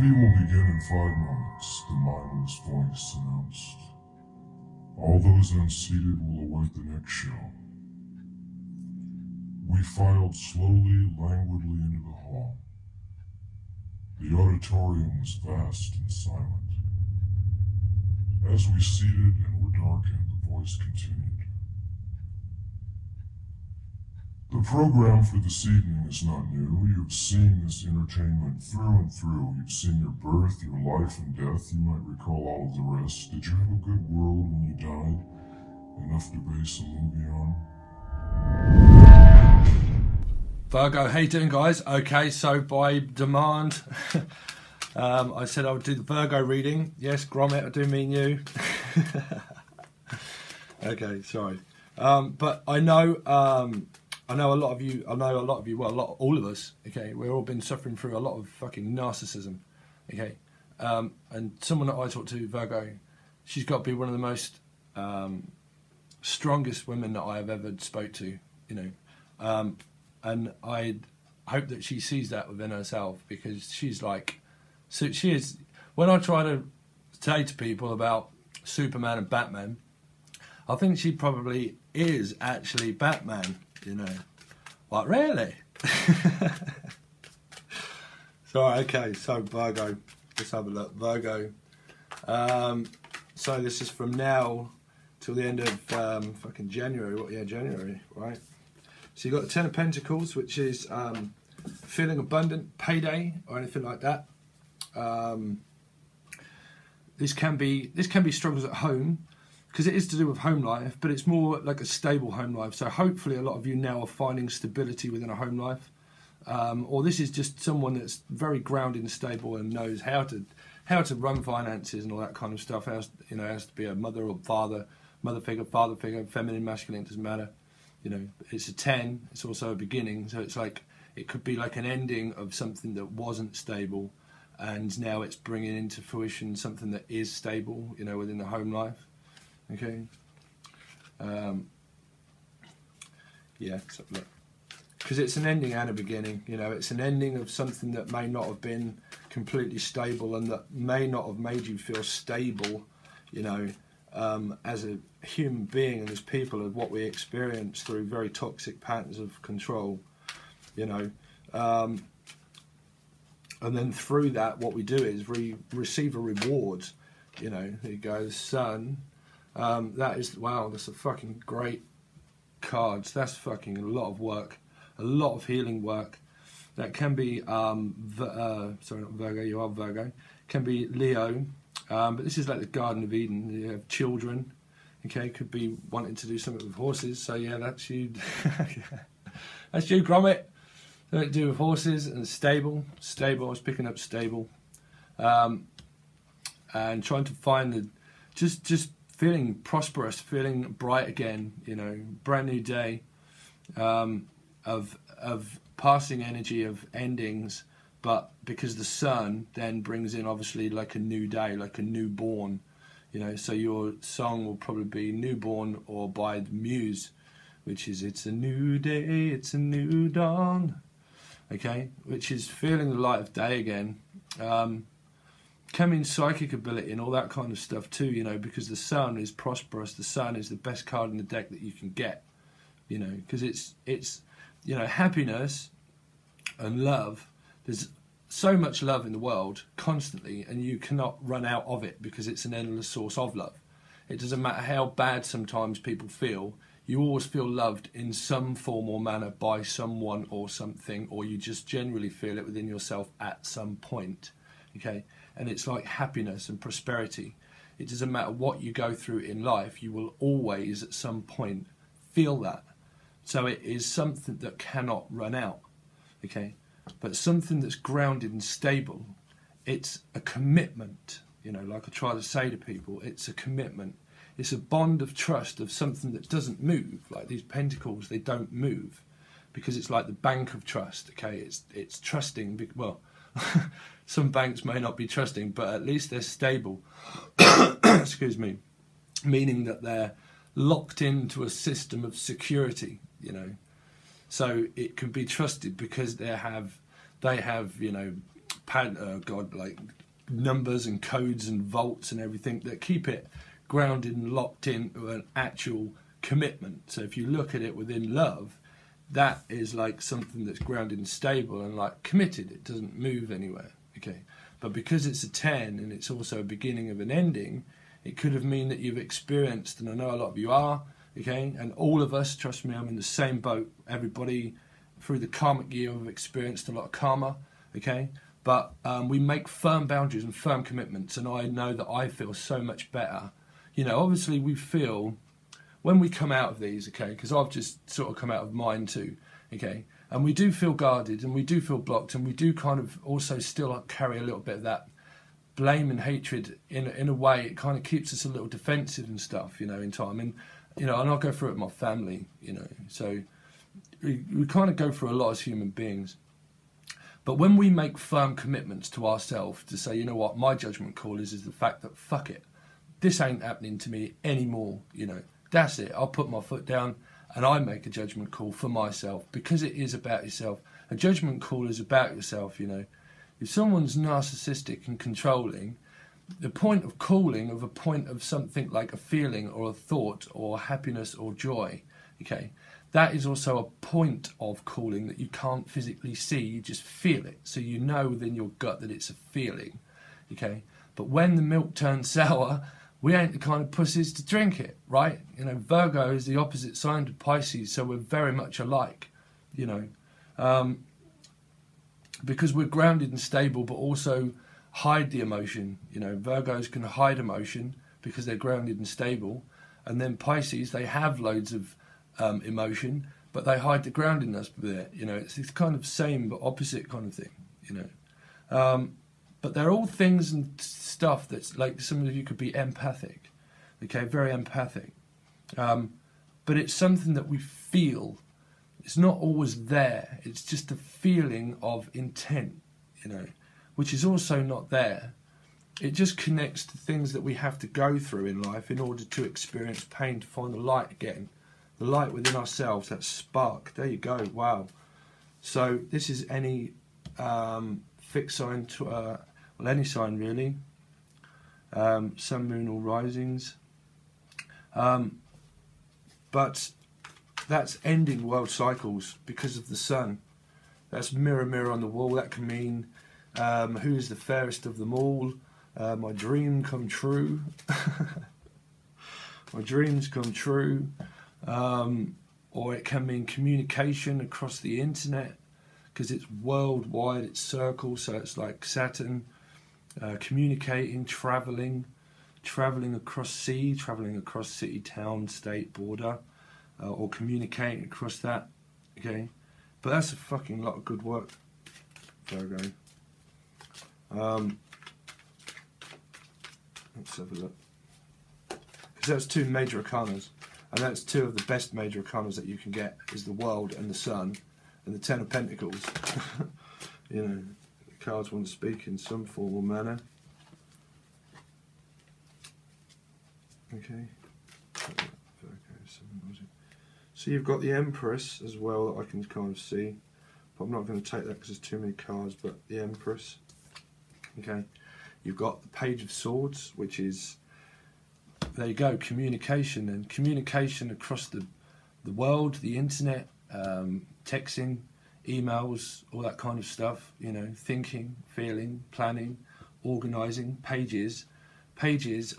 movie will begin in 5 moments, the mindless voice announced. All those unseated will await the next show. We filed slowly, languidly into the hall. The auditorium was vast and silent. As we seated and were darkened, the voice continued. The program for this evening is not new. You've seen this entertainment through and through. You've seen your birth, your life and death. You might recall all of the rest. Did you have a good world when you died? Enough to base a movie on? Virgo, how you doing, guys? Okay, so by demand, I said I would do the Virgo reading. Yes, Gromit, I do mean you. Okay, sorry. But I know a lot of you, well, all of us, okay, we've all been suffering through a lot of fucking narcissism, okay? And someone that I talk to, Virgo, she's got to be one of the most strongest women that I have ever spoke to, you know. And I hope that she sees that within herself, because she's like, so she is, when I try to say to people about Superman and Batman, I think she probably is actually Batman, you know. Like, really? So, okay, so Virgo, let's have a look. Virgo. So this is from now till the end of fucking January. What? Yeah, January, right? So you've got the Ten of Pentacles, which is feeling abundant, payday, or anything like that. This can be struggles at home, because it is to do with home life, but it's more like a stable home life. So hopefully a lot of you now are finding stability within a home life, or this is just someone that's very grounded and stable and knows how to run finances and all that kind of stuff. Has to be a mother or father figure, feminine, masculine, doesn't matter. You know, it's a 10. It's also a beginning, so it's like it could be like an ending of something that wasn't stable, and now it's bringing into fruition something that is stable. You know, within the home life. Okay. Yeah, because it's an ending and a beginning. You know, it's an ending of something that may not have been completely stable and that may not have made you feel stable. You know, as a human being and as people, of what we experience through very toxic patterns of control. You know, and then through that, what we do is receive a reward. You know, there you go, Sun. That is, wow, that's a fucking great cards. That's fucking a lot of work, a lot of healing work. That can be, sorry, not Virgo, you are Virgo. Can be Leo, but this is like the Garden of Eden. You have children, okay, could be wanting to do something with horses. So yeah, that's you. That's you, Gromit. Something to do with horses and stable. I was picking up stable, and trying to find the just feeling prosperous, feeling bright again, you know, brand new day, of passing energy, of endings, but because the Sun then brings in obviously like a new day, like a newborn, you know, so your song will probably be Newborn, or by the Muse, which is It's a New Day, It's a New Dawn, okay, which is feeling the light of day again. Can mean psychic ability and all that kind of stuff too, you know, because the Sun is prosperous. The Sun is the best card in the deck that you can get, you know, because it's you know, happiness and love. There's so much love in the world constantly, and you cannot run out of it because it's an endless source of love. It doesn't matter how bad sometimes people feel, you always feel loved in some form or manner by someone or something, or you just generally feel it within yourself at some point, okay? And it's like happiness and prosperity. It doesn't matter what you go through in life, you will always at some point feel that. So it is something that cannot run out, okay? But something that's grounded and stable, it's a commitment, you know, like I try to say to people, it's a commitment. It's a bond of trust, of something that doesn't move. Like these pentacles, they don't move, because it's like the bank of trust, okay? It's trusting, well, some banks may not be trusting, but at least they're stable. Excuse me. Meaning that they're locked into a system of security, you know. So it can be trusted because they have, you know, like numbers and codes and volts and everything that keep it grounded and locked into an actual commitment. So if you look at it within love, that is like something that's grounded and stable and like committed. It doesn't move anywhere. Okay, but because it's a 10 and it's also a beginning of an ending, it could have mean that you've experienced, and I know a lot of you are, okay, and all of us, trust me, I'm in the same boat. Everybody through the karmic year have experienced a lot of karma, okay, but we make firm boundaries and firm commitments, and I know that I feel so much better. You know, obviously we feel, when we come out of these, okay, because I've just sort of come out of mine too, okay, and we do feel guarded and we do feel blocked, and we do kind of also still carry a little bit of that blame and hatred in a way. It kind of keeps us a little defensive and stuff, you know, in time. And, you know, and I'll go through it with my family, you know, so we kind of go through a lot as human beings. But when we make firm commitments to ourselves to say, you know what, my judgment call is the fact that, fuck it, this ain't happening to me anymore, you know, that's it. I'll put my foot down and I make a judgment call for myself, because it is about yourself. A judgment call is about yourself, you know. If someone's narcissistic and controlling, the point of calling of a point of something like a feeling or a thought or happiness or joy, okay, that is also a point of calling that you can't physically see, you just feel it. So you know within your gut that it's a feeling, okay. But when the milk turns sour, we ain't the kind of pussies to drink it, right? You know, Virgo is the opposite sign to Pisces, so we're very much alike, you know. Because we're grounded and stable, but also hide the emotion. You know, Virgos can hide emotion because they're grounded and stable, and then Pisces, they have loads of emotion, but they hide the groundedness there. You know, it's this kind of same but opposite kind of thing. You know, but they're all things and stuff that's like, some of you could be empathic, okay, very empathic, but it's something that we feel. It's not always there. It's just a feeling of intent, you know, which is also not there. It just connects to things that we have to go through in life in order to experience pain, to find the light again. The light within ourselves, that spark. There you go. Wow. So this is any fixed sign, to, well, any sign really. Sun, moon or risings. But that's ending world cycles because of the sun. That's mirror, mirror on the wall. That can mean who is the fairest of them all. My dream come true. My dreams come true. Or it can mean communication across the internet, because it's worldwide, it's circle, so it's like Saturn, communicating, travelling across sea, travelling across city, town, state, border, or communicating across that, okay? But that's a fucking lot of good work, Virgo. Let's have a look. Because that's two major arcanas, and that's two of the best major arcanas that you can get, is the World and the Sun, and the Ten of Pentacles. You know, the cards want to speak in some form or manner. Okay. So you've got the Empress as well that I can kind of see, but I'm not going to take that because there's too many cards. But the Empress. Okay. You've got the Page of Swords, which is, there you go, communication, and communication across the world, the internet, texting, emails, all that kind of stuff, you know, thinking, feeling, planning, organising. Pages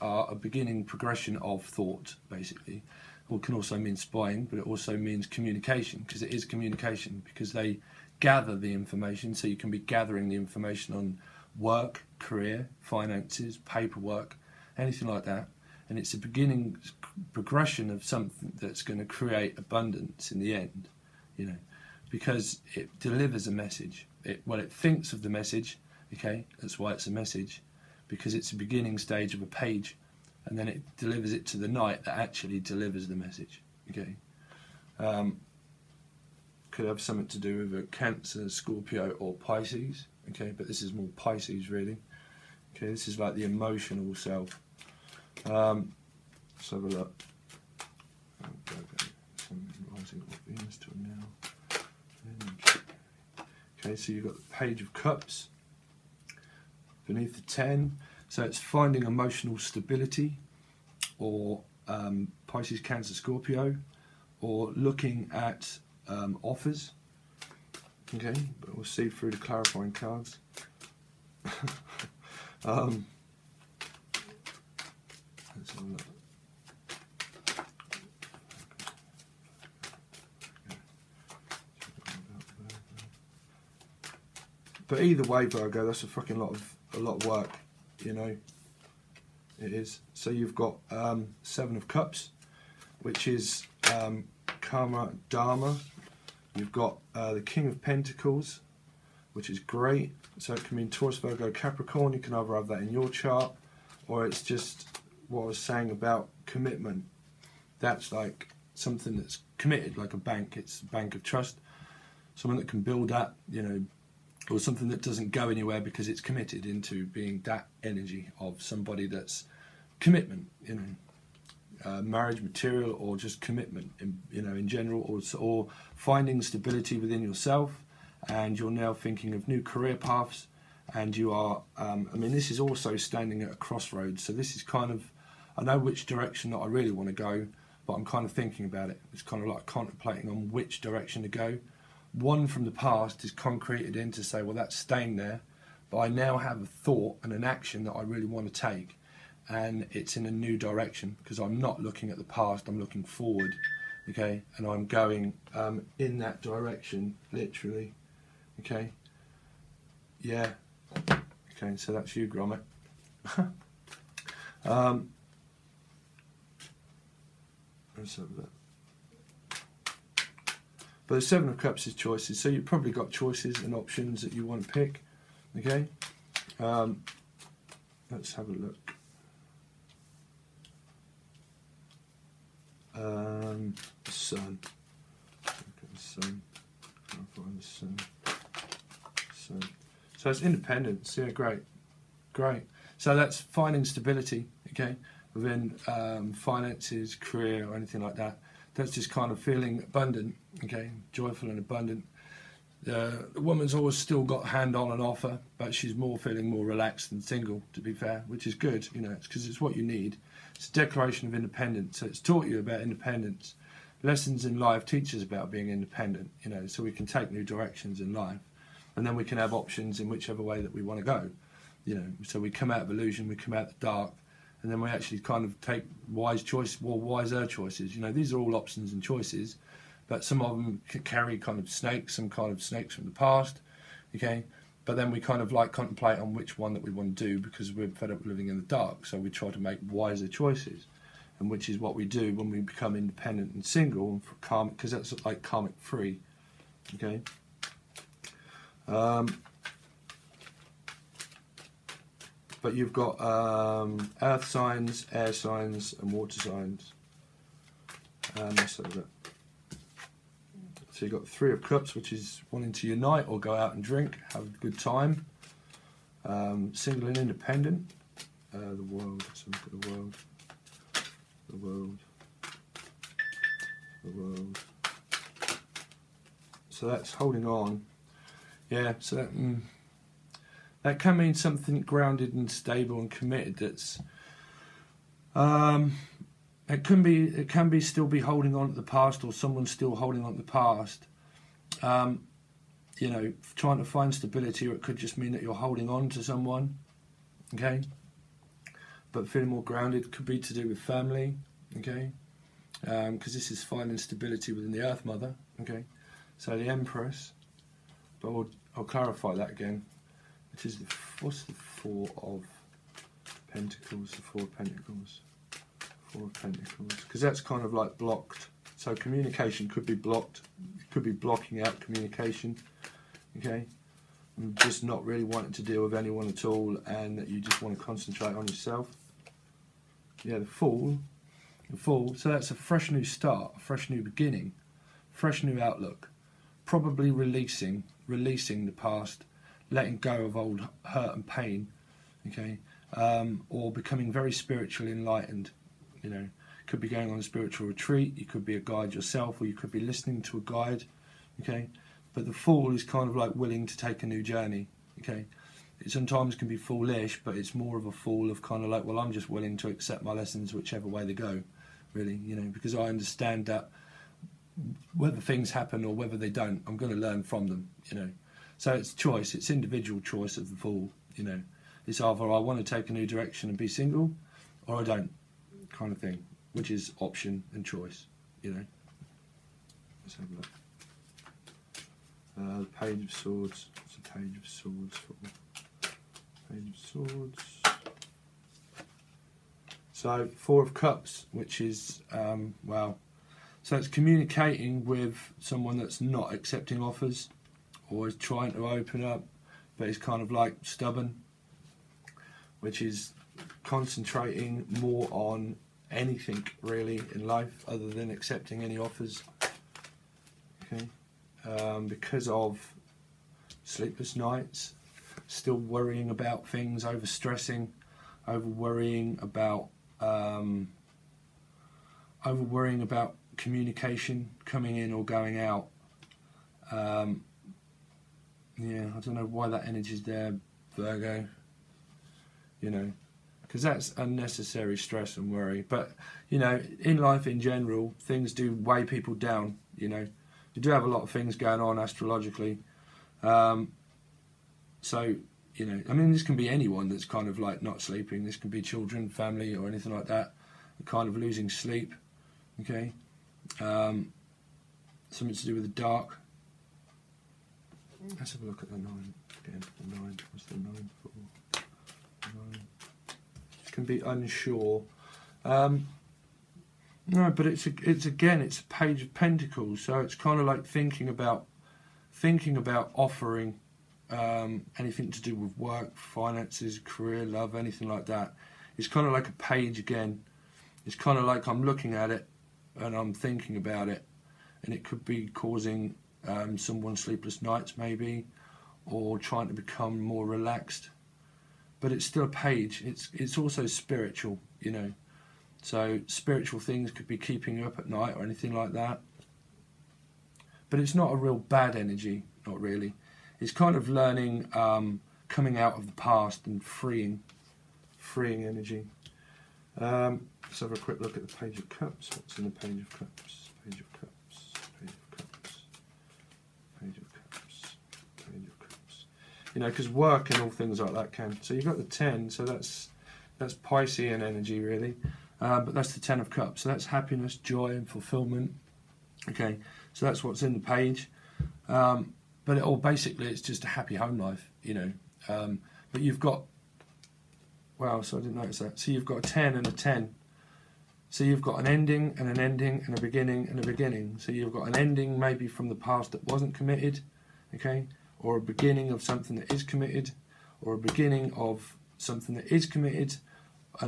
are a beginning progression of thought, basically. Or it can also mean spying, but it also means communication, because it is communication, because they gather the information, so you can be gathering the information on work, career, finances, paperwork, anything like that. And it's a beginning progression of something that's going to create abundance in the end, you know, because it delivers a message. It thinks of the message, okay, that's why it's a message, because it's a beginning stage of a page, and then it delivers it to the night that actually delivers the message, okay. Could have something to do with a Cancer, Scorpio or Pisces, okay, but this is more Pisces really. Okay, this is like the emotional self. Let's have a look. Okay, so you've got the Page of Cups. beneath the 10. So it's finding emotional stability, or Pisces, Cancer, Scorpio, or looking at offers. Okay, but we'll see through the clarifying cards. Let's have a look. But either way, Virgo, that's a fucking lot of work, you know. It is. So you've got 7 of Cups, which is karma, dharma. You've got the King of Pentacles, which is great. So it can mean Taurus, Virgo, Capricorn. You can either have that in your chart, or it's just what I was saying about commitment. That's like something that's committed, like a bank. It's a bank of trust. Someone that can build that, you know, or something that doesn't go anywhere because it's committed into being that energy of somebody that's commitment, you know, marriage, material, or just commitment, you know, in general, or finding stability within yourself. And you're now thinking of new career paths, and you are, I mean, this is also standing at a crossroads. So this is kind of, I know which direction that I really want to go, but I'm kind of thinking about it. It's kind of like contemplating on which direction to go. One from the past is concreted in to say, well, that's staying there, but I now have a thought and an action that I really want to take, and it's in a new direction, because I'm not looking at the past, I'm looking forward, okay, and I'm going in that direction, literally, okay, yeah, okay, so that's you, Gromit. Let's have that. But the 7 of Cups is choices, so you've probably got choices and options that you want to pick, okay? Let's have a look. The Sun. Look at the Sun. I'll find the Sun. So it's independence, yeah, great. Great. So that's finding stability, okay, within finances, career, or anything like that. That's just kind of feeling abundant, okay, joyful and abundant. The woman's always still got hand on an offer, but she's feeling more relaxed and single, to be fair, which is good, you know, it's because it's what you need. It's a declaration of independence, so it's taught you about independence. Lessons in life teach us about being independent, you know, so we can take new directions in life, and then we can have options in whichever way that we want to go, you know. So we come out of illusion, we come out of the dark, and then we actually kind of take wiser choices. You know, these are all options and choices, but some of them carry kind of snakes, some kind of snakes from the past, okay? But then we kind of like contemplate on which one that we want to do, because we're fed up living in the dark, so we try to make wiser choices, and which is what we do when we become independent and single, and for karmic, because that's like karmic free, okay? But you've got earth signs, air signs, and water signs. Let's have a look. So you've got 3 of Cups, which is wanting to unite or go out and drink, have a good time. Single and independent. The world. Let's look at the world. The world. The world. So that's holding on. Yeah. So that. That can mean something grounded and stable and committed. That's it can be still be holding on to the past, or someone still holding on to the past. You know, trying to find stability, or it could just mean that you're holding on to someone. Okay, but feeling more grounded could be to do with family. Okay, because this is finding stability within the Earth Mother. Okay, so the Empress. But I'll clarify that again. Which is what's the 4 of Pentacles? The 4 of Pentacles. 4 of Pentacles. Because that's kind of like blocked. So communication could be blocked. It could be blocking out communication. Okay? And just not really wanting to deal with anyone at all, and that you just want to concentrate on yourself. Yeah, the Fool. The Fool. So that's a fresh new start, a fresh new beginning, fresh new outlook. Probably releasing the past. Letting go of old hurt and pain, okay, or becoming very spiritually enlightened. You know, could be going on a spiritual retreat. You could be a guide yourself, or you could be listening to a guide, okay. But the Fool is kind of like willing to take a new journey, okay. it sometimes can be foolish, but it's more of a fool of kind of like, well, I'm just willing to accept my lessons whichever way they go, really, you know, because I understand that whether things happen or whether they don't, I'm going to learn from them, you know. So it's choice, it's individual choice of the fool, you know. It's either I want to take a new direction and be single, or I don't, kind of thing, which is option and choice, you know. Let's have a look. The Page of Swords. What's the Page of Swords for? Page of Swords. So, Four of Cups, which is, well, so it's communicating with someone that's not accepting offers or is trying to open up, but is kind of like stubborn, which is concentrating more on anything really in life other than accepting any offers. Okay. Because of sleepless nights, still worrying about things, over stressing, over worrying about communication coming in or going out. Yeah, I don't know why that energy is there, Virgo, you know, because that's unnecessary stress and worry. But, you know, in life in general, things do weigh people down, you know. You do have a lot of things going on astrologically. So, you know, I mean, this can be anyone that's kind of like not sleeping. This can be children, family, or anything like that. Kind of losing sleep, okay? Something to do with the dark. Let's have a look at the 9 again. The 9. What's the 9 for? 9. Can be unsure. No, but it's again a Page of Pentacles, so it's kind of like thinking about offering anything to do with work, finances, career, love, anything like that. It's kind of like a page again. It's kind of like I'm looking at it and I'm thinking about it, and it could be causing someone sleepless nights maybe, or trying to become more relaxed. But it's still a page. It's also spiritual, you know. So spiritual things could be keeping you up at night or anything like that. But it's not a real bad energy, not really. It's kind of learning, coming out of the past and freeing energy. Let's have a quick look at the Page of Cups. What's in the Page of Cups? Page of Cups, Page of Cups, Page of Cups, Page of Cups. You know, because work and all things like that can. So you've got the 10, so that's Piscean energy really. But that's the 10 of Cups. So that's happiness, joy and fulfillment. Okay, so that's what's in the page. But basically it's just a happy home life, you know. But you've got, wow, so I didn't notice that. So you've got a 10 and a 10. So you've got an ending and an ending and a beginning and a beginning. So you've got an ending maybe from the past that wasn't committed, okay? Or a beginning of something that is committed, or a beginning of something that is committed,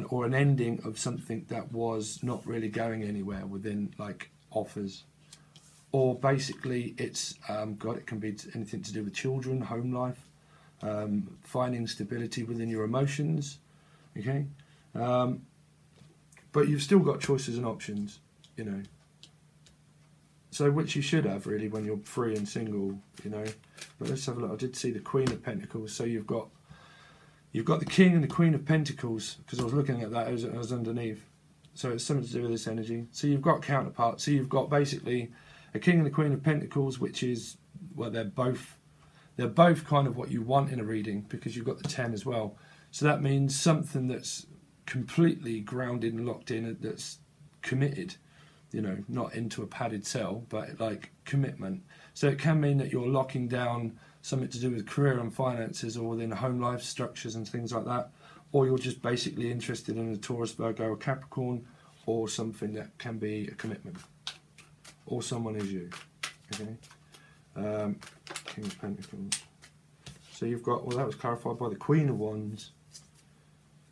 or an ending of something that was not really going anywhere within, like, offers. Or basically it's, it can be anything to do with children, home life, finding stability within your emotions, okay? But you've still got choices and options, you know. So which you should have really when you're free and single, you know. But let's have a look. I did see the Queen of Pentacles. So you've got the King and the Queen of Pentacles, because I was looking at that as underneath. So it's something to do with this energy. So you've got counterparts. So you've got basically a King and the Queen of Pentacles, which is, well, they're both kind of what you want in a reading, because you've got the 10 as well. So that means something that's completely grounded and locked in, that's committed, you know, not into a padded cell, but like commitment. So it can mean that you're locking down something to do with career and finances, or within home life structures and things like that, or you're just basically interested in a Taurus, Virgo or Capricorn, or something that can be a commitment, or someone is you, okay? King of Pentacles. So you've got, well, that was clarified by the Queen of Wands.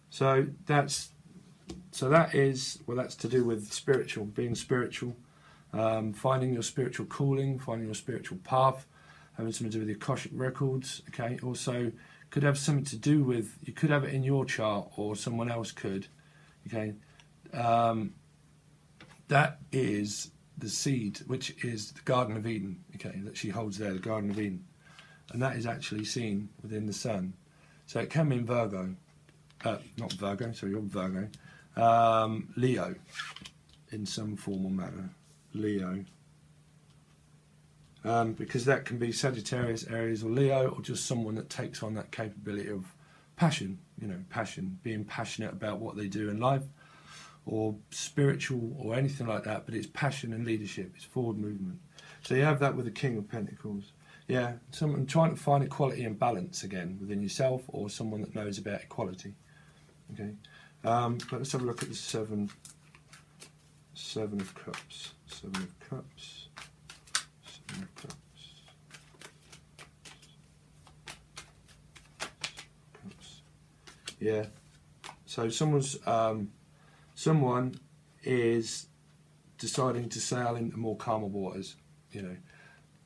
So that is, well, that's to do with spiritual, being spiritual, finding your spiritual calling, finding your spiritual path, having something to do with the Akashic records, okay? Also could have something to do with, you could have it in your chart, or someone else could, okay? That is the seed, which is the Garden of Eden, okay, that she holds there, the Garden of Eden. And that is actually seen within the Sun. So it can mean Virgo, not Virgo, sorry, you're Virgo, Leo, in some form or manner, Leo. Because that can be Sagittarius, Aries or Leo, or just someone that takes on that capability of passion, you know, passion, being passionate about what they do in life, or spiritual or anything like that, but it's passion and leadership, it's forward movement. So you have that with the King of Pentacles. Yeah, someone trying to find equality and balance again within yourself, or someone that knows about equality. Okay, but let's have a look at the Seven of Cups. Seven of Cups. Seven of Cups. Yeah, so someone is deciding to sail into more calmer waters, you know,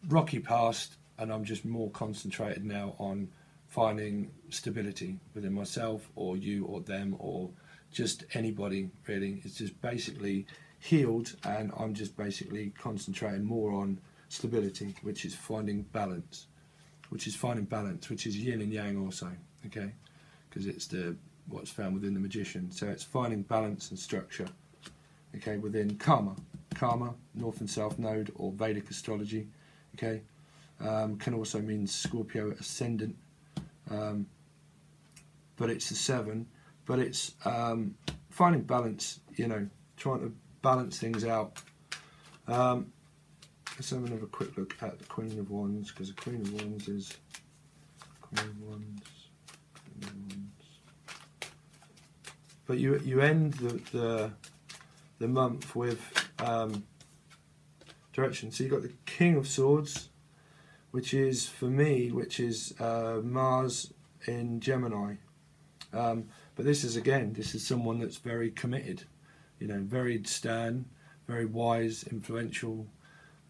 rocky past, and I'm just more concentrated now on finding stability within myself or you or them or just anybody really. It's just basically healed, and I'm just basically concentrating more on stability, which is finding balance, which is yin and yang also, okay, because it's what's found within the Magician. So it's finding balance and structure, okay, within karma, north and south node, or Vedic astrology, okay. Can also mean Scorpio ascendant, but it's the 7, but it's finding balance, you know, trying to balance things out. Let's have another quick look at the Queen of Wands, because the Queen of Wands is Queen of Wands. But you end the month with direction. So you've got the King of Swords, which is, for me, Mars in Gemini. But this is someone that's very committed, you know, very stern, very wise, influential,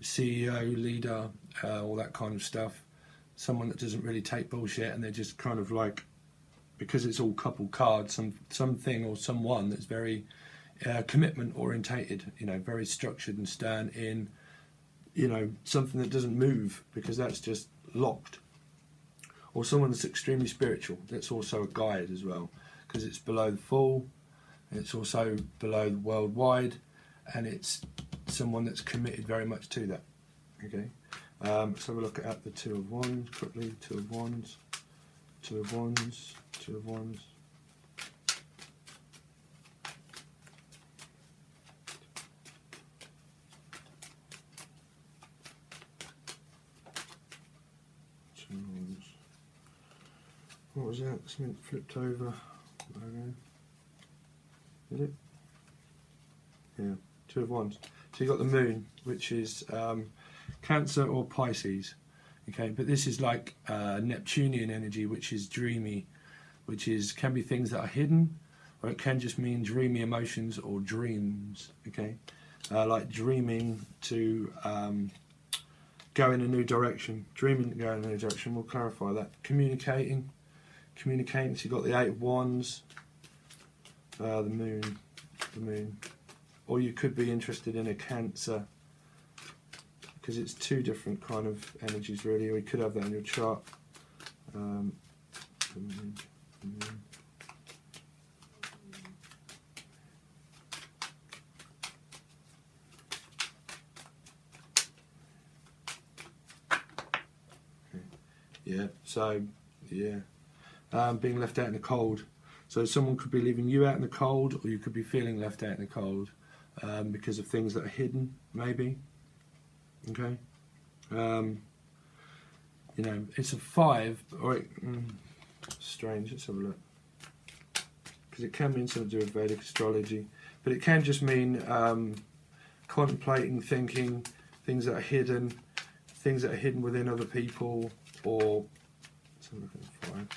CEO, leader, all that kind of stuff. Someone that doesn't really take bullshit, and they're just kind of like, because it's all couple cards, something or someone that's very commitment orientated, you know, very structured and stern in, you know, something that doesn't move because that's just locked. Or someone that's extremely spiritual, that's also a guide as well, because it's below the full, and it's also below the worldwide, and it's someone that's committed very much to that. Okay, let's have a look at the Two of Wands quickly. Two of Wands, Two of Wands, Two of Wands. What was that? Something flipped over. Okay. Is it? Yeah, Two of Wands. So you got the Moon, which is Cancer or Pisces. Okay, but this is like Neptunian energy, which is dreamy, can be things that are hidden, or it can just mean dreamy emotions or dreams. Okay, like dreaming to go in a new direction. Dreaming to go in a new direction. We'll clarify that. Communicating. So you've got the Eight of Wands, the Moon, or you could be interested in a Cancer, because it's two different kind of energies really, or you could have that in your chart. The Moon. Okay. Yeah, so yeah. Being left out in the cold. So someone could be leaving you out in the cold, or you could be feeling left out in the cold because of things that are hidden, maybe. Okay. You know, it's a 5, or strange. Let's have a look. Because it can mean something to do with Vedic astrology, but it can just mean contemplating, thinking, things that are hidden within other people, or let's have a look at the 5.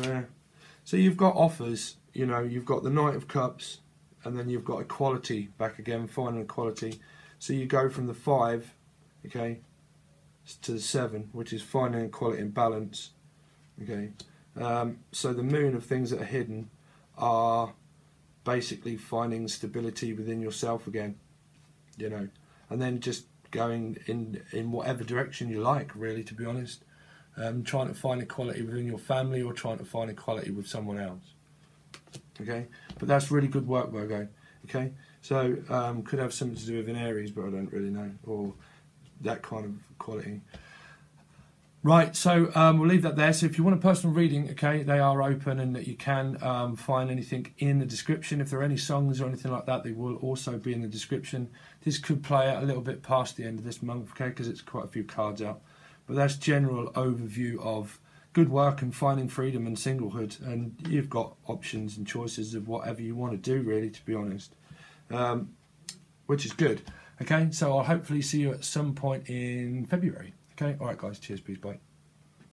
Yeah. So you've got offers, you know, you've got the Knight of Cups, and then you've got equality back again, finding equality. So you go from the 5, okay, to the 7, which is finding equality and balance. Okay. So the Moon of things that are hidden are basically finding stability within yourself again, you know, and then just going in whatever direction you like, really, to be honest. Trying to find equality within your family or trying to find equality with someone else. Okay, but that's really good work, Virgo. Okay, so could have something to do with an Aries, but I don't really know, or that kind of equality. Right, so we'll leave that there. So if you want a personal reading, okay, they are open, and that you can find anything in the description. If there are any songs or anything like that, they will also be in the description. This could play out a little bit past the end of this month, okay, because it's quite a few cards out. But that's general overview of good work and finding freedom and singlehood. And you've got options and choices of whatever you want to do, really, to be honest, which is good. Okay, so I'll hopefully see you at some point in February. Okay, all right, guys, cheers, peace, bye.